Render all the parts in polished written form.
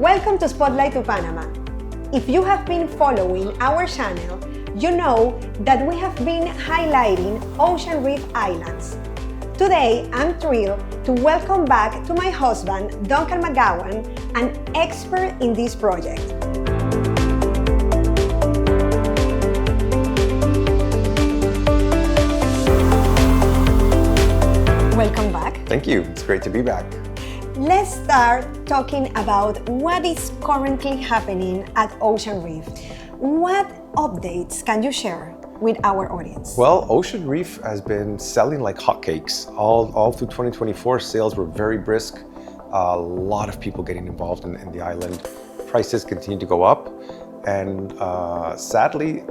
Welcome to Spotlight to Panama. If you have been following our channel, you know that we have been highlighting Ocean Reef Islands. Today, I'm thrilled to welcome back to my husband, Duncan McGowan, an expert in this project. Welcome back. Thank you. It's great to be back. Let's start talking about what is currently happening at Ocean Reef. What updates can you share with our audience? Well, Ocean Reef has been selling like hotcakes. All through 2024, sales were very brisk. A lot of people getting involved in the island. Prices continue to go up. And sadly,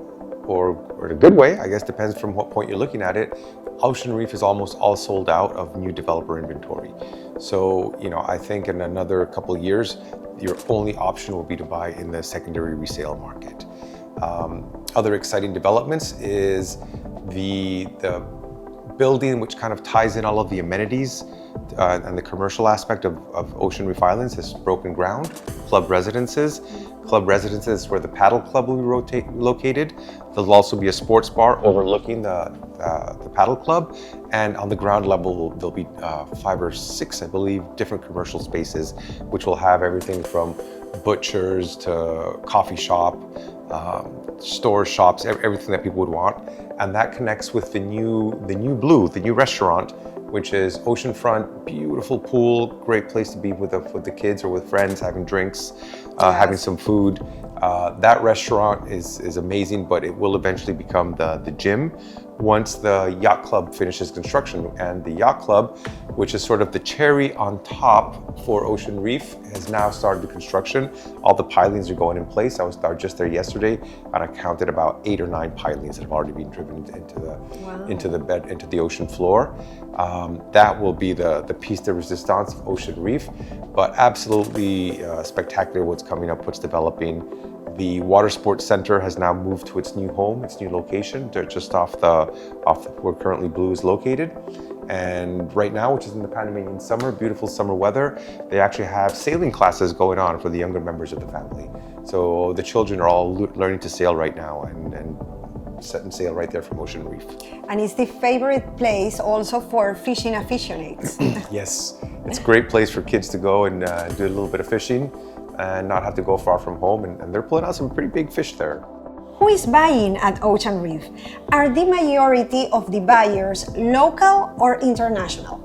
or in a good way, I guess depends from what point you're looking at it, Ocean Reef is almost all sold out of new developer inventory. So, I think in another couple of years, your only option will be to buy in the secondary resale market. Other exciting developments is the building which kind of ties in all of the amenities and the commercial aspect of Ocean Reef Islands has broken ground. Club Residences. Club Residences is where the paddle club will be located. There'll also be a sports bar overlooking the paddle club. And on the ground level, there'll be 5 or 6, I believe, different commercial spaces, which will have everything from butchers to coffee shop, stores, shops, everything that people would want. And that connects with the new restaurant, which is oceanfront, beautiful pool, great place to be with the kids or with friends, having drinks, having some food. That restaurant is amazing, but it will eventually become the gym once the yacht club finishes construction. And the yacht club, which is sort of the cherry on top for Ocean Reef, has now started the construction. All the pilings are going in place. I was just there yesterday, and I counted about 8 or 9 pilings that have already been driven into the ocean floor. That will be the piece de resistance of Ocean Reef, but absolutely spectacular what's coming up, what's developing. The water sports center has now moved to its new home, its new location. They're just off where currently Blue is located. And right now, which is in the Panamanian summer, beautiful summer weather, they actually have sailing classes going on for the younger members of the family. So the children are all learning to sail right now and setting sail right there from Ocean Reef. And it's the favorite place also for fishing aficionados. Yes, it's a great place for kids to go and do a little bit of fishing and not have to go far from home. And they're pulling out some pretty big fish there. Who is buying at Ocean Reef? Are the majority of the buyers local or international?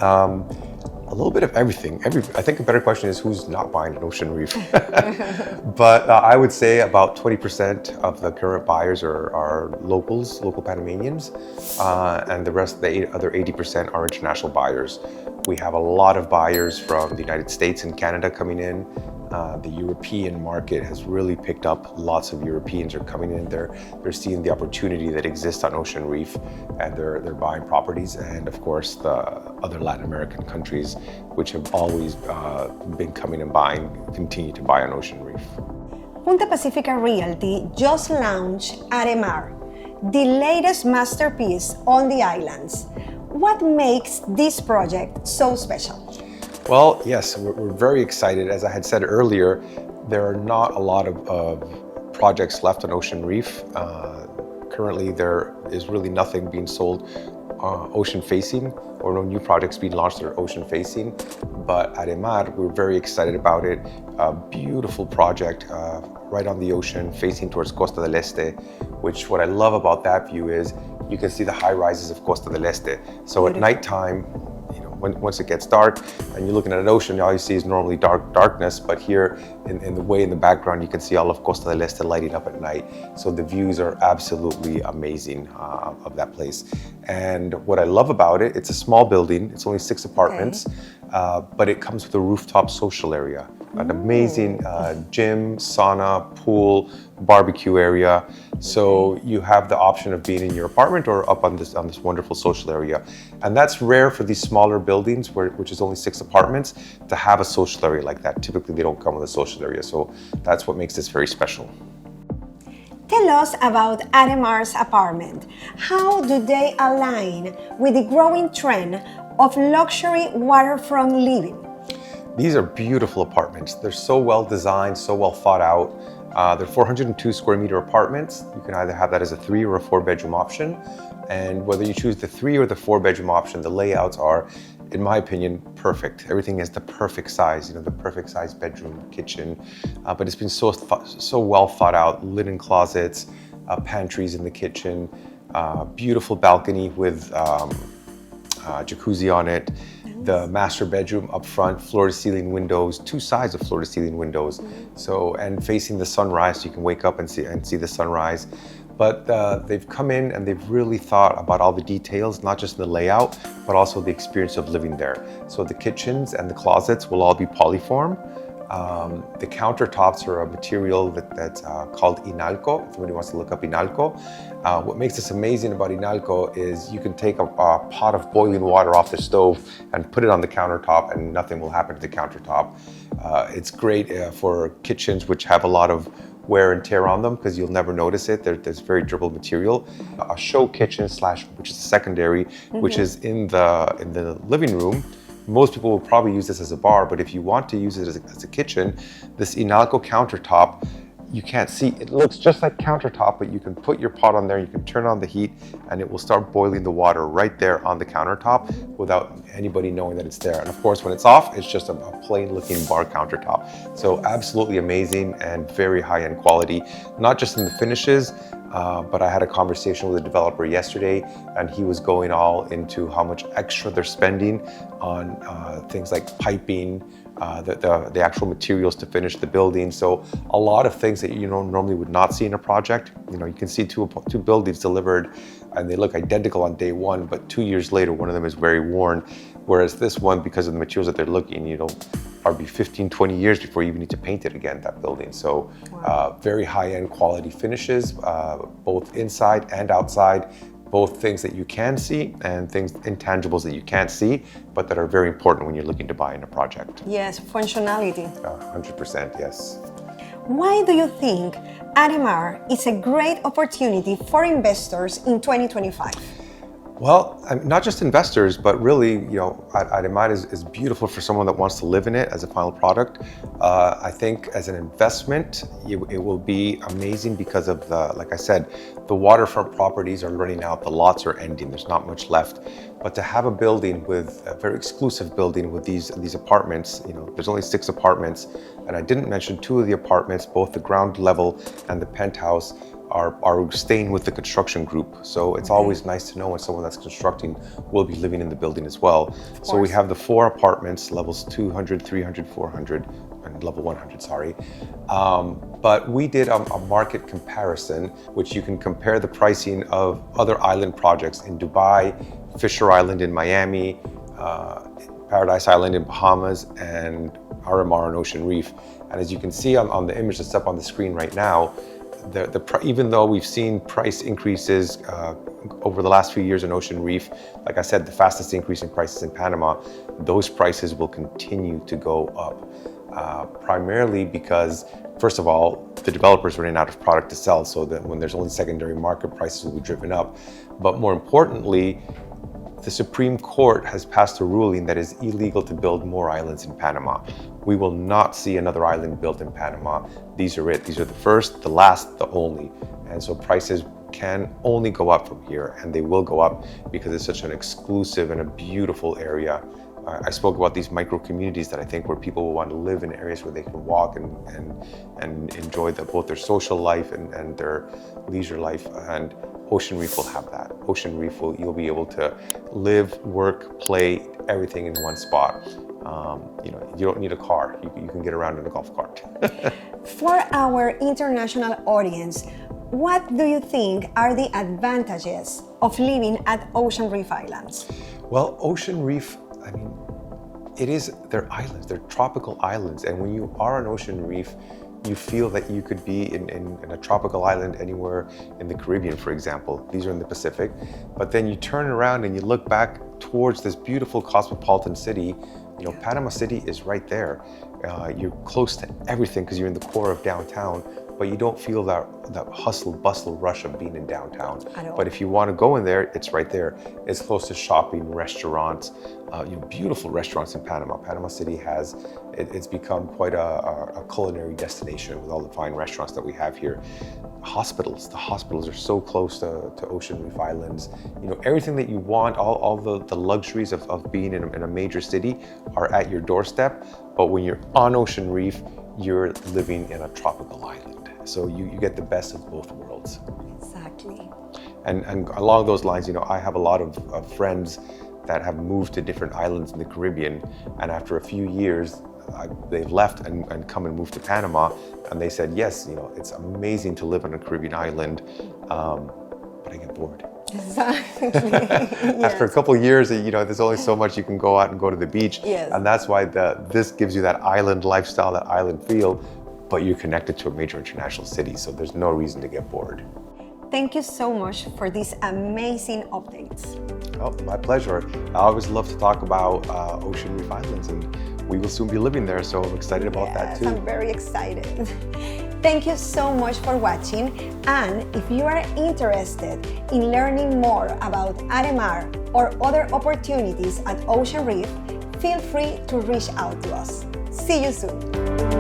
A little bit of everything. I think a better question is who's not buying at Ocean Reef. But I would say about 20% of the current buyers are locals, local Panamanians, and the rest, the other 80% are international buyers. We have a lot of buyers from the United States and Canada coming in. The European market has really picked up. Lots of Europeans are coming in. They're seeing the opportunity that exists on Ocean Reef, and they're buying properties. And of course, the other Latin American countries, which have always been coming and buying, continue to buy on Ocean Reef. Punta Pacifica Realty just launched Aremar, the latest masterpiece on the islands. What makes this project so special? Well, yes, we're very excited. As I had said earlier, there are not a lot of projects left on Ocean Reef. Currently, there is really nothing being sold ocean facing, or no new projects being launched that are ocean facing. But Aremar, we're very excited about it. A beautiful project right on the ocean facing towards Costa del Este, which what I love about that view is you can see the high rises of Costa del Este. So at nighttime, once it gets dark and you're looking at an ocean, all you see is normally darkness, but here in the background, you can see all of Costa del Este lighting up at night. So the views are absolutely amazing of that place. And what I love about it, it's a small building, it's only 6 apartments, but it comes with a rooftop social area, an amazing gym, sauna, pool, barbecue area. So you have the option of being in your apartment or up on this wonderful social area. And that's rare for these smaller buildings, which is only 6 apartments, to have a social area like that. Typically, they don't come with a social area. So that's what makes this very special. Tell us about Aremar's apartment. How do they align with the growing trend of luxury waterfront living? These are beautiful apartments. They're so well designed, so well thought out. They're 402 square meter apartments. You can either have that as a 3 or a 4 bedroom option. And whether you choose the 3 or the 4 bedroom option, the layouts are, in my opinion, perfect. Everything is the perfect size, the perfect size bedroom, kitchen. But it's been so well thought out. Linen closets, pantries in the kitchen, beautiful balcony with jacuzzi on it. The master bedroom up front, floor to ceiling windows, 2 sides of floor to ceiling windows. So, and facing the sunrise, so you can wake up and see the sunrise. But they've come in and they've really thought about all the details, not just the layout, but also the experience of living there. So the kitchens and the closets will all be polyform. The countertops are a material that's called Inalco. If anybody wants to look up Inalco. What makes this amazing about Inalco is you can take a pot of boiling water off the stove and put it on the countertop and nothing will happen to the countertop. It's great for kitchens which have a lot of wear and tear on them because you'll never notice it. There's very durable material. A show kitchen which is secondary, which is in the living room. Most people will probably use this as a bar, but if you want to use it as a kitchen, this Inalco countertop, you can't see. It looks just like countertop, but you can put your pot on there, you can turn on the heat, and it will start boiling the water right there on the countertop without anybody knowing that it's there. And of course, when it's off, it's just a plain looking bar countertop. So absolutely amazing and very high-end quality, not just in the finishes, but I had a conversation with a developer yesterday, and he was going all into how much extra they're spending on things like piping, the actual materials to finish the building. So a lot of things that normally would not see in a project. You can see two buildings delivered and they look identical on day one, but 2 years later, one of them is very worn. Whereas this one, because of the materials that they're looking, probably 15, 20 years before you even need to paint it again, that building. So very high-end quality finishes, both inside and outside, both things that you can see and things, intangibles that you can't see, but that are very important when you're looking to buy in a project. Yes, functionality. 100%, yes. Why do you think Aremar is a great opportunity for investors in 2025? Well, not just investors, but really, Aremar is beautiful for someone that wants to live in it as a final product. I think as an investment, it will be amazing because of like I said, the waterfront properties are running out, the lots are ending, there's not much left. But to have a building a very exclusive building with these apartments, there's only 6 apartments, and I didn't mention 2 of the apartments, both the ground level and the penthouse, are staying with the construction group. So it's always nice to know when someone that's constructing will be living in the building as well. So we have the 4 apartments, levels 200, 300, 400, and level 100, sorry. But we did a market comparison, which you can compare the pricing of other island projects in Dubai, Fisher Island in Miami, Paradise Island in Bahamas, and Aremar and Ocean Reef. And as you can see on the image that's up on the screen right now, even though we've seen price increases over the last few years in Ocean Reef, like I said, the fastest increase in prices in Panama, those prices will continue to go up. Primarily because, first of all, the developers are running out of product to sell, so that when there's only secondary market, prices will be driven up. But more importantly, the Supreme Court has passed a ruling that is illegal to build more islands in Panama. We will not see another island built in Panama. These are it. These are the first, the last, the only. And so prices can only go up from here, and they will go up because it's such an exclusive and a beautiful area. I spoke about these micro communities that I think where people will want to live in areas where they can walk and enjoy both their social life and their leisure life. And Ocean Reef will have that. Ocean Reef you'll be able to live, work, play, everything in one spot. You don't need a car. You can get around in a golf cart. For our international audience, what do you think are the advantages of living at Ocean Reef Islands? Well, Ocean Reef, they're islands, they're tropical islands. And when you are on Ocean Reef, you feel that you could be in a tropical island anywhere in the Caribbean, for example. These are in the Pacific. But then you turn around and you look back towards this beautiful cosmopolitan city. Panama City is right there. You're close to everything because you're in the core of downtown, but you don't feel that hustle bustle rush of being in downtown. At all. But if you want to go in there, it's right there. It's close to shopping, restaurants, beautiful restaurants in Panama. Panama City it's become quite a culinary destination with all the fine restaurants that we have here. The hospitals are so close to Ocean Reef Islands. Everything that you want, all the luxuries of being in a major city are at your doorstep. But when you're on Ocean Reef, you're living in a tropical island. So you get the best of both worlds. Exactly. And along those lines, I have a lot of friends that have moved to different islands in the Caribbean, and after a few years, they've left and come and moved to Panama, and they said, yes, it's amazing to live on a Caribbean island, but I get bored. Exactly. After a couple of years, there's only so much you can go out and go to the beach, Yes. and that's why this gives you that island lifestyle, that island feel, but you're connected to a major international city, so there's no reason to get bored. Thank you so much for these amazing updates. Oh, my pleasure. I always love to talk about Ocean Reef Islands, and we will soon be living there, so I'm excited about that too. I'm very excited. Thank you so much for watching, and if you are interested in learning more about Aremar or other opportunities at Ocean Reef, feel free to reach out to us. See you soon.